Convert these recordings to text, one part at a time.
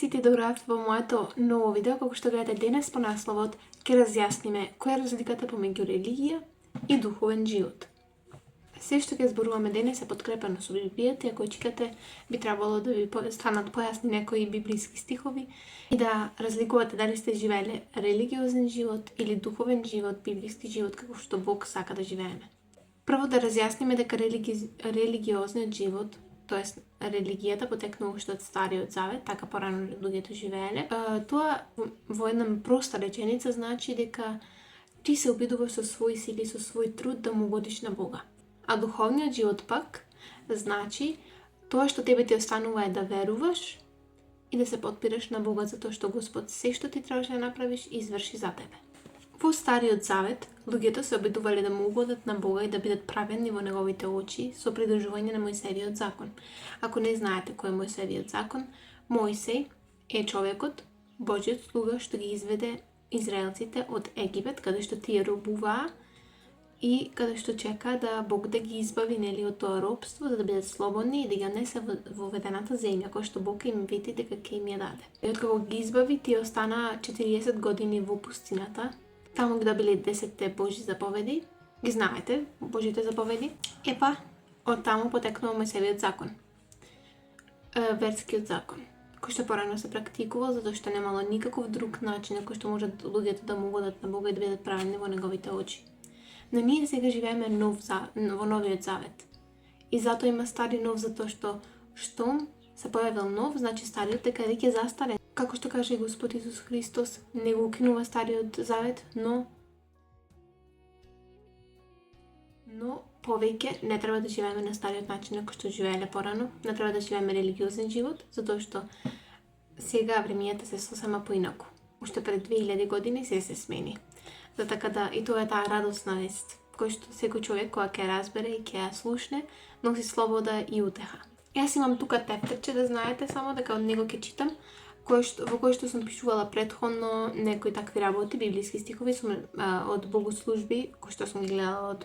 сите добравте во моето ново видео, како што гледате денес по насловот, ќе разјасниме која е разликата помеѓу религија и духовен живот. Се што ќе зборуваме денес е подкрепено со Библијата, и ако читате, би требало да ви станат појасни некои библиски стихови и да разликувате дали сте живееле религиозен живот или духовен живот, библиски живот, како што Бог сака да живееме. Прво да разјасниме дека религиозниот живот, тоест религијата потекнува уште од Стариот Завет, така порано луѓето живееле. Тоа во една проста реченица значи дека ти се обидуваш со своји сили, со свој труд да му угодиш на Бога. А духовниот живот пак значи тоа што тебе ти останува е да веруваш и да се потпираш на Бога, затоа што Господ се што ти требаше да направиш изврши за тебе. Во Стариот Завет, луѓето се обидувале да му угодат на Бога и да бидат праведни во неговите очи со придржување на Мојсеевиот закон. Ако не знаете кој е Мојсеевиот закон, Мојсей е човекот, Божиот слуга што ги изведе израелците од Египет, каде што тие робуваа и каде што чека да Бог да ги избави од тоа робство, за да бидат слободни и да ги однесе во ведената земја, која што Бог им вети дека ќе им ја даде. И откако ги избави, тие останаа 40 години во пустината, таму ги добиле 10 Божи заповеди, ги знаете, Божите заповеди. Епа, од таму потекнува Мојсеевиот закон, верскиот закон, кој што порано се практикувал, затоа што немало никаков друг начин на кој што можат луѓето да му угодат на Бога и да бидат праведни во неговите очи. Но ние сега живееме во новиот завет. И затоа има стари нов, затоа што штом се појавил нов, значи стариот дека веќе застарен. Како што каже Господ Исус Христос, не го укинува стариот завет, но повеќе не треба да живееме на стариот начин на кој што живееле порано, не треба да живееме религиозен живот, затоа што сега времињата се сосема поинаку. Уште пред 2000 години се смени. За така да и тоа е таа радосна вест, кој што секој човек која ќе разбере и ќе ја слушне, носи слобода и утеха. Јас имам тука тефтерче, да знаете само дека од него ќе читам, во кој што сум пишувала претходно некои такви работи, библиски стихови од богослужби, кои што сум ги гледала од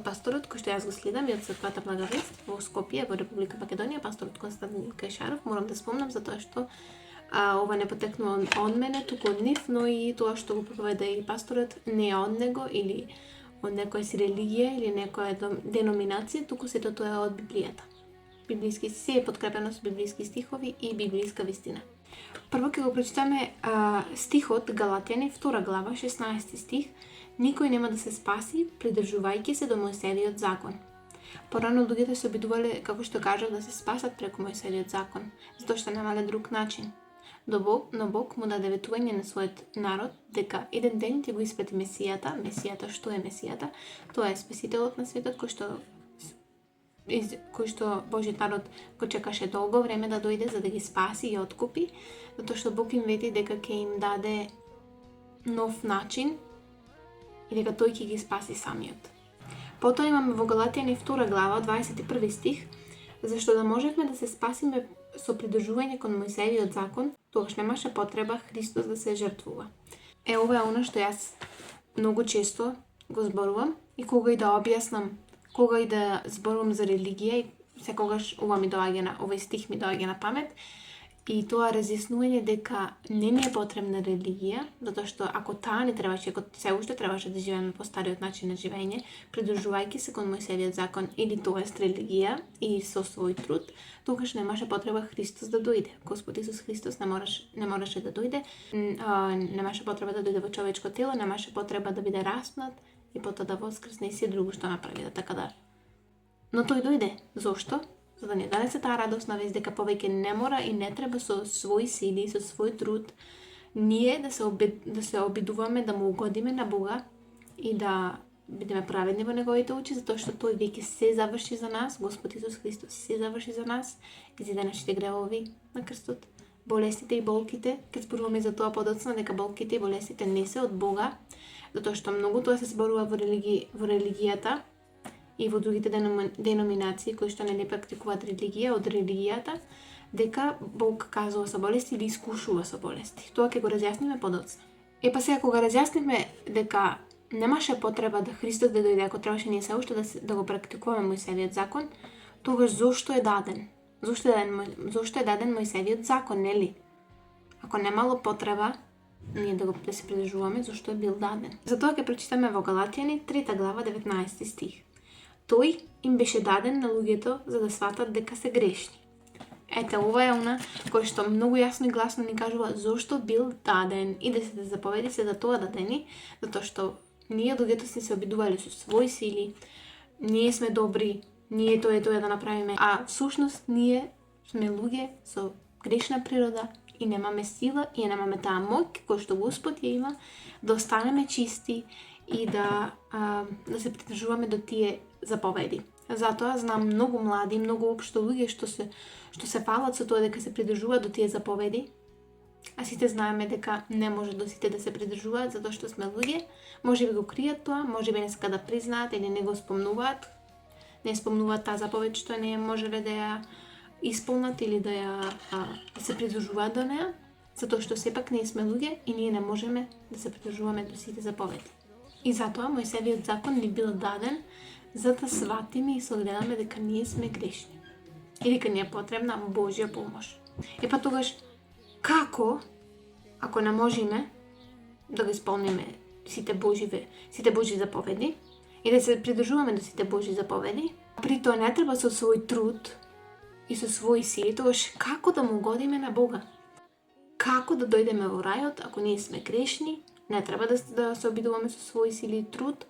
пасторот, кој што јас го следам, и од Црквата Благовест во Скопје, во Република Македонија, пасторот Константин Кајшаров. Морам да спомнам затоа што ова не потекнува од мене, туку од нив, но и тоа што го проповеда и пасторот не е од него или од некоја си религија или некоја деноминација, туку сето тоа е од Библијата. Библиски се е подкрепено со библиски стихови и библиска вистина. Прво ќе го прочитаме стихот Галатјани 2 глава 16 стих. Никој нема да се спаси придржувајќи се до Мојсеевиот закон. Порано луѓето се обидувале, како што кажав, да се спасат преку Мојсеевиот закон, затоа што немале друг начин. Но Бог му даде ветување на својот народ дека еден ден ќе го испрати Месијата. Месијата, што е Месијата? Тоа е Спасителот на светот, кој што Божиот народ го чекаше долго време да дојде за да ги спаси и откупи, затоа што Бог им вети дека ќе им даде нов начин и дека тој ќе ги спаси самиот. Потоа имаме во Галатјани 2 глава 21 стих, зашто да можевме да се спасиме со придржување кон Мојсеевиот закон, тогаш немаше потреба Христос да се жртвува. Ова е она што јас многу често го зборувам и кога и да објаснам, кога и да зборувам за религија, и секогаш овој стих ми доаѓа на памет, и тоа разјаснување дека не ни е потребна религија, затоа што ако таа не требаше, ако се уште требаше да живееме по стариот начин на живење, придржувајќи се кон Мојсеевиот закон или тоест религија и со свој труд, тогаш немаше потреба Христос да дојде. Господ Исус Христос не мораше да дојде, немаше потреба да дојде во човечко тело, немаше потреба да биде распнат и потоа да воскресне и се друго што направи, така да. Но тој дојде. Зошто? За да не даде таа радосна вест дека повеќе не мора и не треба со своји сили, со свој труд, ние да се обидуваме да му угодиме на Бога и да бидеме праведни во неговите очи, затоа што тој веќе се заврши за нас, Господ Исус Христос се заврши за нас, изеде нашите гревови на крстот, болестите и болките. Ке зборуваме за тоа подоцна дека болките и болестите не се од Бога, затоа што многу тоа се зборува во религијата и во другите деноминации кои што не практикуваат религија од религијата, дека Бог казува со болести или искушува со болести. Тоа ќе го разјасниме подоцна. Епа сега кога разјасниме дека немаше потреба да Христос да дојде, ако требаше ние се уште да го практикуваме Мојсеевиот закон, тогаш зошто е даден? Зошто е даден Мојсеевиот закон, нели? ако немало потреба ние да се придржуваме зашто е бил даден. Затоа ќе прочитаме во Галатјани 3 глава 19 стих. Тој им беше даден на луѓето за да сватат дека се грешни. Ете, ова е она кој што многу јасно и гласно ни кажува зошто бил даден и 10 заповеди се за тоа дадени, затоа што ние луѓето се обидувале со своји сили, ние сме добри, ние тоа да направиме, а всушност ние сме луѓе со грешна природа и немаме сила и немаме таа моќ која што Господ ја има да останеме чисти и да се придржуваме до тие заповеди. Затоа знам многу млади, многу општо луѓе што се фалат со тоа дека се придржуваат до тие заповеди, а сите знаеме дека не може до сите да се придржуваат затоа што сме луѓе, можеби го кријат тоа, можеби не сакаат да признаат или не го спомнуваат, не спомнуваат таа заповед што не можеле да ја исполнат или да се придржуваат до неа, затоа што сепак ние сме луѓе и ние не можеме да се придржуваме до сите заповеди. И затоа Мојсеевиот закон ни бил даден за да сватиме и согледаме дека ние сме грешни и дека ни е потребна Божја помош. И па тогаш, како, ако не можеме да го исполниме сите Божји заповеди и да се придржуваме до сите Божји заповеди, при тоа не треба со свој труд и со своји сили, тогаш како да му угодиме на Бога? Како да дојдеме во рајот ако ние сме грешни? Не треба да се обидуваме со своји сили и труд.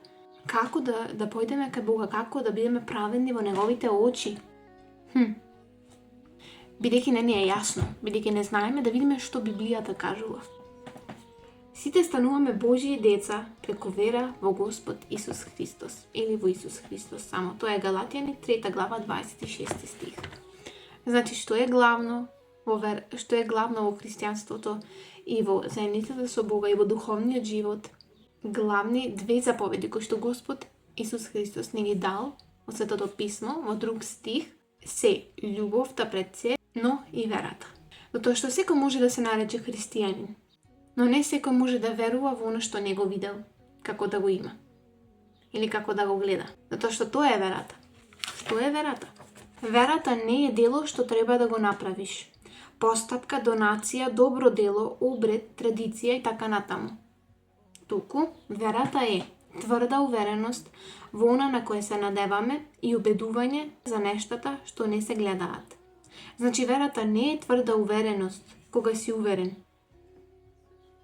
Како да појдеме кај Бога, како да бидеме праведни во неговите очи? Бидејќи не ни е јасно, бидејќи не знаеме да видиме што Библијата кажува. Сите стануваме Божји деца преку вера во Господ Исус Христос или во Исус Христос само. Тоа е Галатјани 3 глава 26 стих. Значи што е главно во христијанството и во заедницата со Бога и во духовниот живот? Главни две заповеди кои што Господ Исус Христос ни ги дал во Светото Писмо, во друг стих, се љубовта пред се, но и верата. Затоа што секој може да се нарече христијанин, но не секој може да верува во она што не го видел, како да го има. Или како да го гледа. Затоа што тоа е верата. Што е верата? Верата не е дело што треба да го направиш. Постапка, донација, добро дело, обред, традиција и така натаму. Туку, верата е тврда увереност во она на кое се надеваме и убедување за нештата што не се гледаат. Значи, верата не е тврда увереност кога си уверен.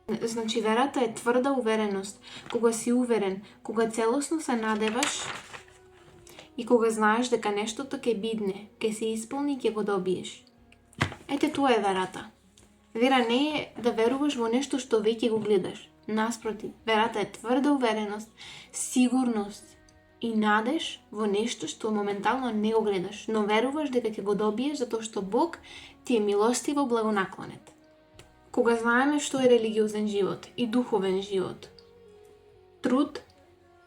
Значи, верата е тврда увереност кога си уверен, кога целосно се надеваш и кога знаеш дека нештото ќе бидне, ќе се исполни и ќе го добиеш. Ете, тоа е верата. Вера не е да веруваш во нешто што веќе го гледаш. Наспротив, верата е тврда увереност, сигурност и надеж во нешто што моментално не го гледаш, но веруваш дека ќе го добиеш затоа што Бог ти е милостиво благонаклонет. Кога знаеме што е религиозен живот и духовен живот, труд,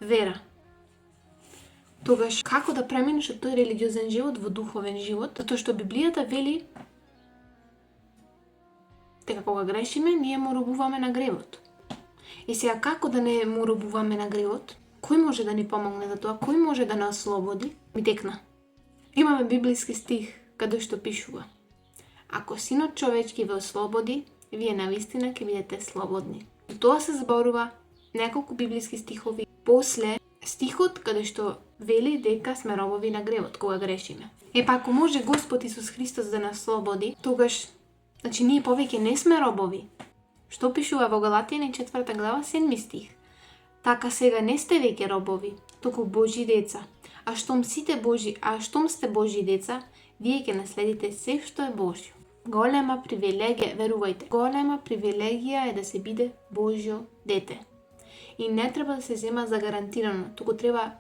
вера, тогаш како да преминеш од тој религиозен живот во духовен живот? Затоа што Библијата вели дека кога грешиме, ние му робуваме на гревот. И сега како да не му робуваме на гревот? Кој може да ни помогне за тоа? Кој може да не ослободи? Ми текна. Имаме библиски стих каде што пишува: ако Синот човечки ве ослободи, вие навистина ќе бидете слободни. И тоа се зборува неколку библиски стихови после стихот каде што вели дека сме робови на гревот кога грешиме. Па ако може Господ Исус Христос да нас слободи, тогаш значи ние повеќе не сме робови. Што пишува во Галатјани 4 глава 7 стих? Така сега не сте веќе робови, туку Божји деца. А штом сте Божји деца, вие ќе наследите се што е Божјо. Голема привилегија, верувајте, голема привилегија е да се биде Божјо дете. И не треба да се зема за гарантирано, туку треба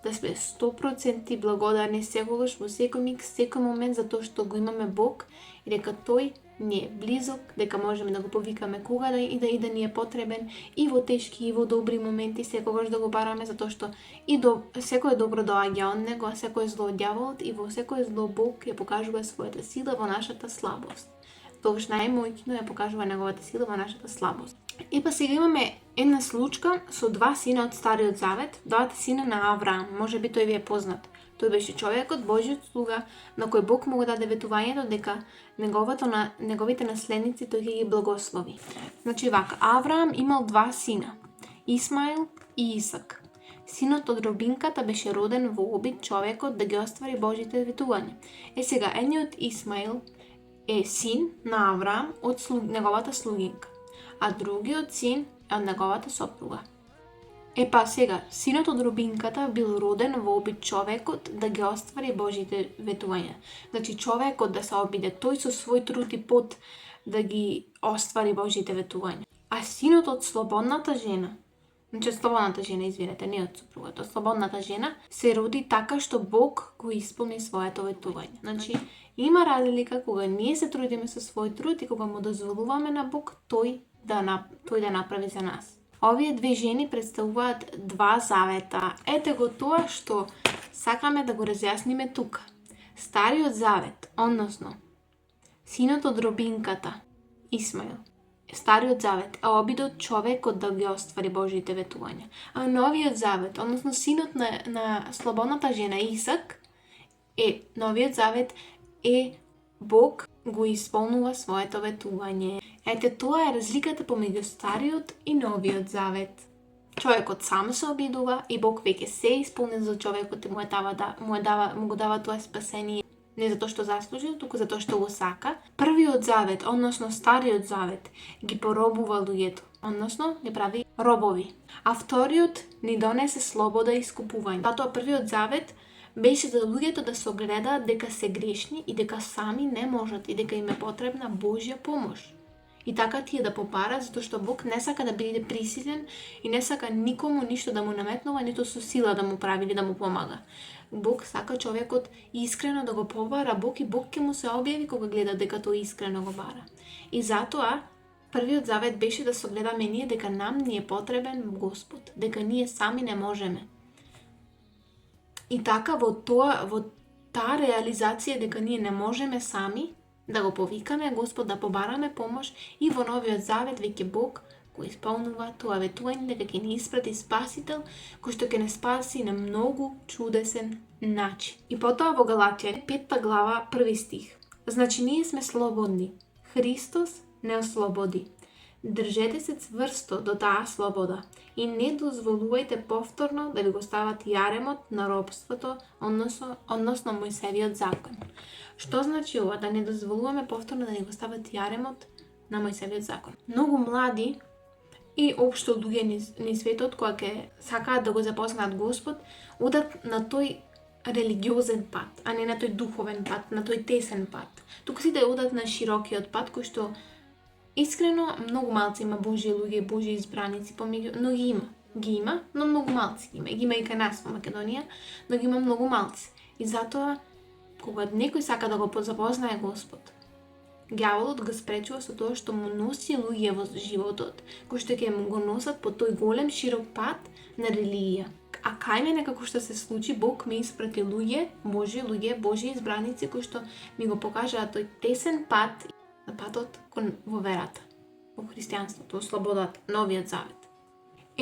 да сме 100% благодарни секогаш, во секој миг, секој момент за тоа што го имаме Бог и дека Тој ни е близок, дека можеме да го повикаме кога и да ни е потребен и во тешки и во добри моменти, секогаш да го бараме, затоа што секој добро доаѓа од него, а секој зло од ѓаволот и во секој зло Бог ја покажува својата сила во нашата слабост. Тогаш најмоќно ја покажува неговата сила во нашата слабост. И па сега имаме една случка со два сина од Стариот Завет, двата сина на Авраам, може би тој ви е познат. Тој беше човекот, Божјиот слуга, на кој Бог му го даде ветувањето дека неговите наследници тој ќе ги благослови. Значи вака, Авраам имал 2 сина, Исмаил и Исак. Синот од робинката беше роден во обид човекот да ги оствари Божите ветувања. Сега, едниот Исмаил е син на Авраам од неговата слугинка, а другиот син е од неговата сопруга. Сега, синот од робинката бил роден во обид човекот да ги оствари Божите ветувања. Значи, човекот да се обиде тој со свој труд и пот да ги оствари Божите ветувања. А синот од слободната жена, значи слободната жена, извинете, не од сопругата, слободната жена се роди така што Бог го исполни своето ветување. Значи, има разлика кога ние се трудиме со свој труд и кога му дозволуваме на Бог тој да направи за нас. Овие 2 жени представуваат 2 завета. Ете го тоа што сакаме да го разјасниме тука. Стариот завет, односно синот од робинката, Исмаил. Стариот завет е обидот човекот да ги оствари Божите ветувања. А новиот завет, односно синот на слободната жена Исак, новиот завет е Бог го исполнува своето ветување. Ете, тоа е разликата помеѓу стариот и новиот завет. Човекот сам се обидува и Бог веќе се исполни за човекот и му го дава тоа спасение. Не затоа што заслужил, туку затоа што го сака. Првиот завет, односно стариот завет, ги поробува луѓето, односно ги прави робови. А вториот ни донесе слобода и искупување. Затоа првиот завет беше за луѓето да се огледаат дека се грешни и дека сами не можат и дека им е потребна Божја помош. И така тие да побарат, затоа што Бог не сака да биде присилен и не сака никому ништо да му наметнува, ниту со сила да му прави или да му помага. Бог сака човекот искрено да го побара Бог и Бог ќе му се објави кога гледа дека тој искрено го бара. И затоа првиот завет беше да согледаме ние дека нам ни е потребен Господ, дека ние сами не можеме. И така во таа реализација дека ние не можеме сами да го повикаме Господ, да побараме помош, и во новиот завет веќе Бог го исполнува тоа ветување дека ќе ни испрати Спасител кој што ќе не спаси на многу чудесен начин. И потоа во Галатија 5 глава 1 стих. Значи ние сме слободни. Христос не ослободи. Држете се цврсто до таа слобода и не дозволувајте повторно да ви го стават јаремот на робството, односно Мојсевиот закон. Што значи ова, да не дозволуваме повторно да ни го стават јаремот на Мојсевиот закон? Многу млади и општо луѓе низ светот кои ќе сакаат да го запознаат Господ, одат на тој религиозен пат, а не на тој духовен пат, на тој тесен пат. Туку сите одат на широкиот пат кој што искрено многу малци има Божји луѓе, Божји избраници помеѓу, но ги има, но многу малци ги има и кај нас во Македонија, но ги има многу малци. И затоа кога некој сака да го запознае Господ, ѓаволот го спречува со тоа што му носи луѓе во животот, кои што ќе му го носат по тој голем широк пат на религија. А кај мене како што се случи, Бог ми испрати луѓе, Божји избраници кои што ми го покажаат тој тесен пат, на патот во верата, во христијанството, во слободата, новиот завет.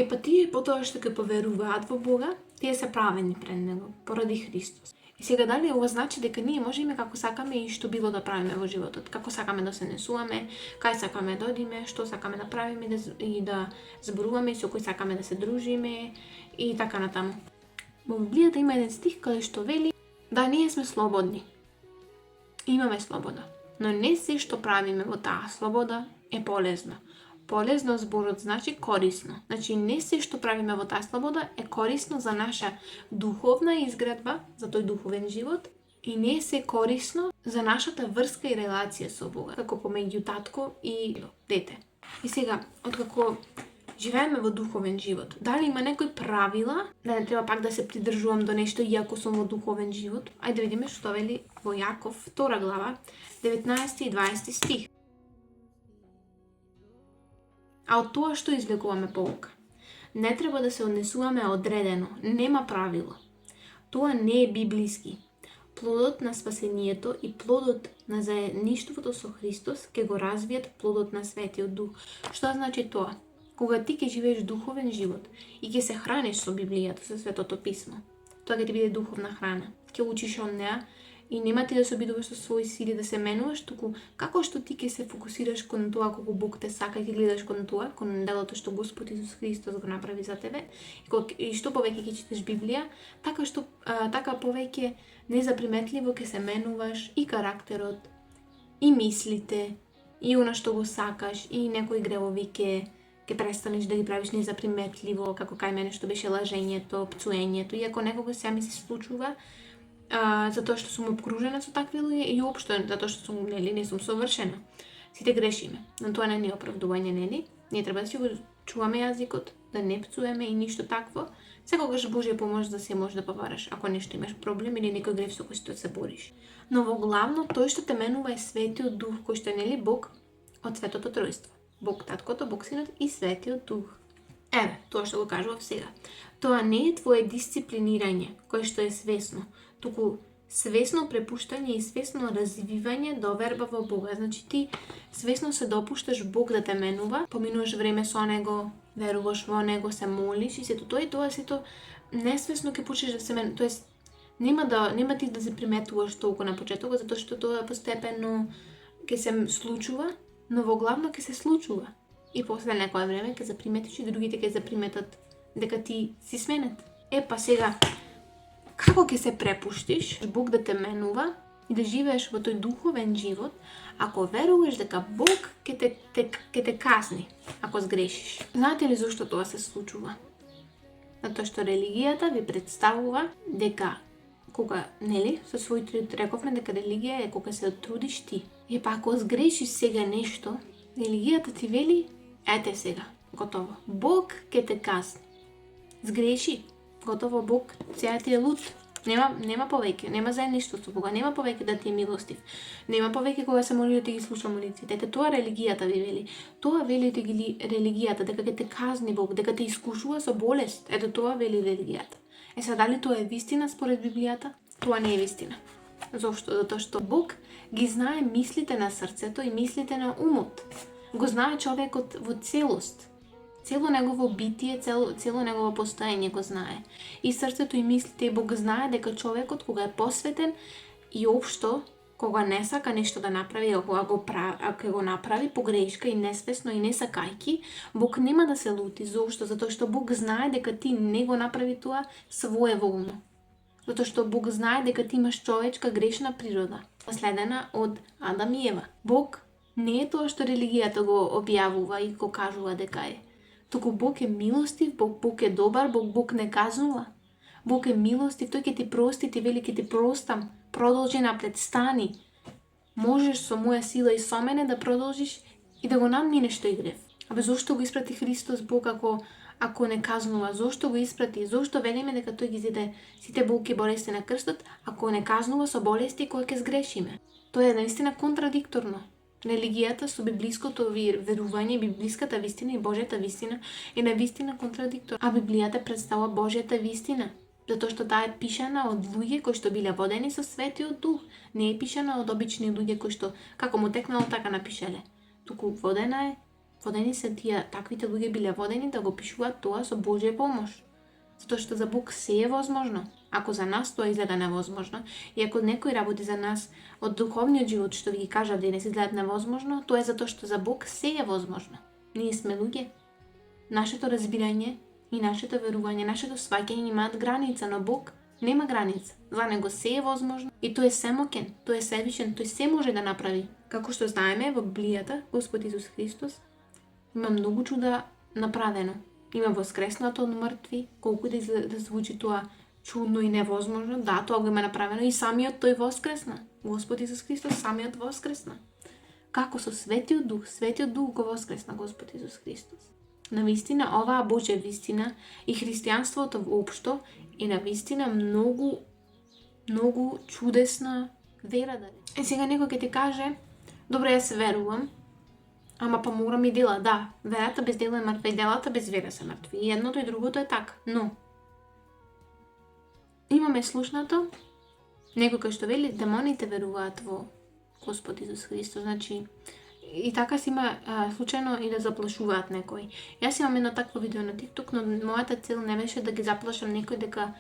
Па тие потоа што ќе поверуваат во Бога, тие се праведни пред Него, поради Христос. И сега дали ова значи дека ние можеме како сакаме и што било да правиме во животот, како сакаме да се несуваме, кај сакаме да одиме, што сакаме да правиме и да зборуваме, со кој сакаме да се дружиме и така натаму. Во Библијата има еден стих каде што вели да ние сме слободни. Имаме слобода. Но не се што правиме во таа слобода е полезно. Полезно зборот значи корисно. Значи не се што правиме во таа слобода е корисно за наша духовна изградба, за тој духовен живот, и не се корисно за нашата врска и релација со Бога, како помеѓу татко и дете. И сега, откако живееме во духовен живот, дали има некои правила, да не треба пак да се придржувам до нешто иако сум во духовен живот? Ајде да видиме што вели во Јаков 2 глава, 19 и 20 стих. А од тоа што извлекуваме поука? Не треба да се однесуваме одредено, нема правило. Тоа не е библиски. Плодот на спасението и плодот на заедништвото со Христос ќе го развијат плодот на Светиот Дух. Што значи тоа? Кога ти ќе живееш духовен живот и ќе се храниш со Библијата, со Светото Писмо, тоа ќе ти биде духовна храна. Ќе учиш од неа и нема ти да се обидуваш со своји сили да се менуваш, туку како што ти ќе се фокусираш кон тоа колку Бог те сака и ќе гледаш кон тоа, кон делото што Господ Исус Христос го направи за тебе, и што повеќе ќе читаш Библија, така повеќе незаприметливо ќе се менуваш и карактерот, и мислите, и она што го сакаш, и некои гревови ќе престанеш да ги правиш незаприметливо, како кај мене што беше лажењето, пцуењето, иако некогаш сега ми се случува, затоа што сум обкружена со такви луѓе и општо затоа што сум, не сум совршена. Сите грешиме, но тоа не е оправдување, нели? Ние треба да си го чуваме јазикот, да не пцуеме и ништо такво. Секогаш Божја помош да се може да побараш, ако нешто имаш проблем или некој грев со кој што се бориш. Но во главно тој што те менува е Светиот Дух, кој што е, нели, Бог од Светото Тројство. Бог Таткото, Бог Синот и Светиот Дух. Еве, тоа што го кажував сега. Тоа не е твое дисциплинирање, кое што е свесно, туку свесно препуштање и свесно развивање до верба во Бога. Значи ти свесно се допушташ Бог да те менува, поминуваш време со Него, веруваш во Него, се молиш и сето тоа и тоа сето несвесно ќе почнеш да се менува. Тоест нема ти да се приметуваш толку на почетокот, затоа што тоа постепено ќе се случува, но во главно ќе се случува. И после некое време ќе заприметиш и другите ќе заприметат дека ти си сменет. Па сега, како ќе се препуштиш Бог да те менува и да живееш во тој духовен живот, ако веруваш дека Бог ќе те казни ако сгрешиш? Знаете ли зошто тоа се случува? Затоа што религијата ви представува дека кога, нели, со свој труд рековме дека религија е кога се трудиш ти. Па ако сгрешиш сега нешто, религијата ти вели, ете сега, готово. Бог ќе те казни. Сгреши, готово, Бог сега ти е луд. Нема повеќе, нема заедништво со Бога, нема повеќе да ти е милостив. Нема повеќе кога се моли да ти ги слуша молитвите. Ете тоа религијата ви вели. Тоа вели религијата, дека ќе те казни Бог, дека те искушува со болест. Ето тоа вели религијата. Сега дали тоа е вистина според Библијата? Тоа не е вистина. Зошто? Затоа што Бог ги знае мислите на срцето и мислите на умот. Го знае човекот во целост. Цело негово битие, цело негово постоење го знае. И срцето и мислите, и Бог знае дека човекот кога е посветен и општо кога не сака нешто да направи, ако го направи погрешка и несвесно и не сакајки, Бог нема да се лути. Зошто? Затоа што Бог знае дека ти не го направи тоа своеволно. Затоа што Бог знае дека ти имаш човечка грешна природа, наследена од Адам и Ева. Бог не е тоа што религијата го објавува и го кажува дека е. Туку Бог е милостив, Бог е добар, Бог не казнува. Бог е милостив, тој ќе ти прости, ти вели ќе ти простам. Продолжи напред, стани. Можеш со моја сила и со мене да продолжиш и да го надминеш тој грев. Абе зошто го испрати Христос Бог ако не казнува? Зошто го испрати? Зошто велиме дека тој ги зиде сите болки и болести на крстот, ако не казнува со болести кои ќе сгрешиме? Тоа е наистина контрадикторно. Религијата со библиското верување, библиската вистина и Божјата вистина е навистина контрадиктор. А Библијата представува Божјата вистина, затоа што таа е пишана од луѓе кои што биле водени со Светиот Дух. Не е пишана од обични луѓе кои што како му текнало така напишале. Туку водени се таквите луѓе биле водени да го пишуваат тоа со Божја помош. Затоа што за Бог се е возможно. Ако за нас тоа изгледа невозможно, и ако некој работи за нас од духовниот живот, што ви ги кажав денес, изгледа невозможно, тоа е затоа што за Бог се е возможно. Ние сме луѓе. Нашето разбирање и нашето верување, нашето сваќање имаат граница, но Бог нема граница. За него се е возможно и тој е семокен, тој е севишен, тој се може да направи. Како што знаеме во Библијата, Господ Исус Христос има многу чуда направено. Има воскреснато од мртви, колку да звучи тоа чудно и невозможно, да, тоа го има направено и самиот тој воскресна. Господ Исус Христос самиот воскресна. Како со Светиот Дух го воскресна Господ Исус Христос. Навистина, оваа Божја вистина и христијанството воопшто е навистина многу чудесна вера. Сега некој ќе ти каже, добре, јас верувам, ама па морам и дела. Да, верата без дела е мртва и делата без вера се мртви. И едното и другото е така. Но имаме слушнато некој кој што вели демоните веруваат во Господ Исус Христос. Значи и така си има случајно и да заплашуваат некој. Јас имам едно такво видео на TikTok, но мојата цел не беше да ги заплашам некој дека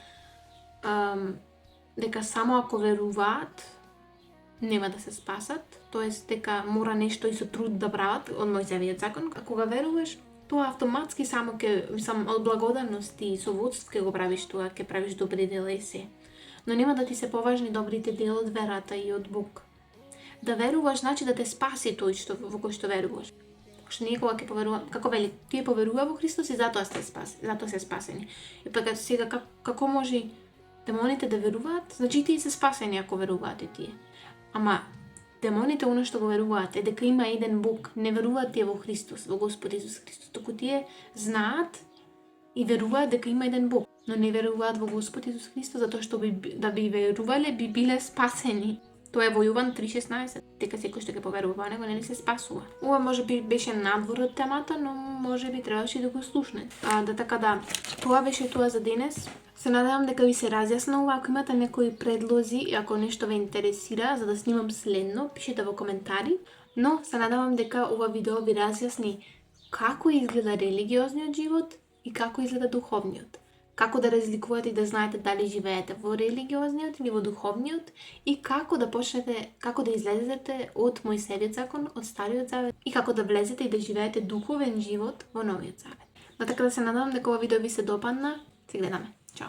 дека само ако веруваат нема да се спасат, тоест дека мора нешто и со труд да прават од Мојсевиот закон. А кога веруваш, тоа автоматски само од благодарност и со водство ќе го правиш тоа, ќе правиш добри дела и се. Но нема да ти се поважни добрите дела од верата и од Бог. Да веруваш значи да те спаси тој во кој што веруваш. Што ние кога ќе поверуваме, како вели, тие поверува во Христос и затоа се спасени. И пак сега како може демоните да веруваат? Значи тие се спасени ако веруваат и тие. Ама демоните оно што го веруваат е дека има еден Бог, не веруваат тие во Христос, во Господ Исус Христос, туку тие знаат и веруваат дека има еден Бог, но не веруваат во Господ Исус Христос затоа што да би верувале би биле спасени. Тоа е во Јован 3:16, дека секој што ќе поверува во него не се спасува. Ова може би беше надвор од темата, но може би требаше да го слушнете. Тоа беше тоа за денес. Се надевам дека ви се разјасна ова. Ако имате некои предлози и ако нешто ве интересира за да снимам следно, пишете во коментари. Но се надевам дека ова видео ви разјасни како изгледа религиозниот живот и како изгледа духовниот. Како да разликувате и да знаете дали живеете во религиозниот или во духовниот и како да излезете од Мојсевиот закон, од Стариот завет и како да влезете и да живеете духовен живот во Новиот завет. Но така да се надевам дека ова видео ви се допадна. Се гледаме. Чао.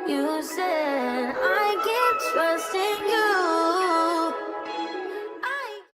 You said I can't trust in you.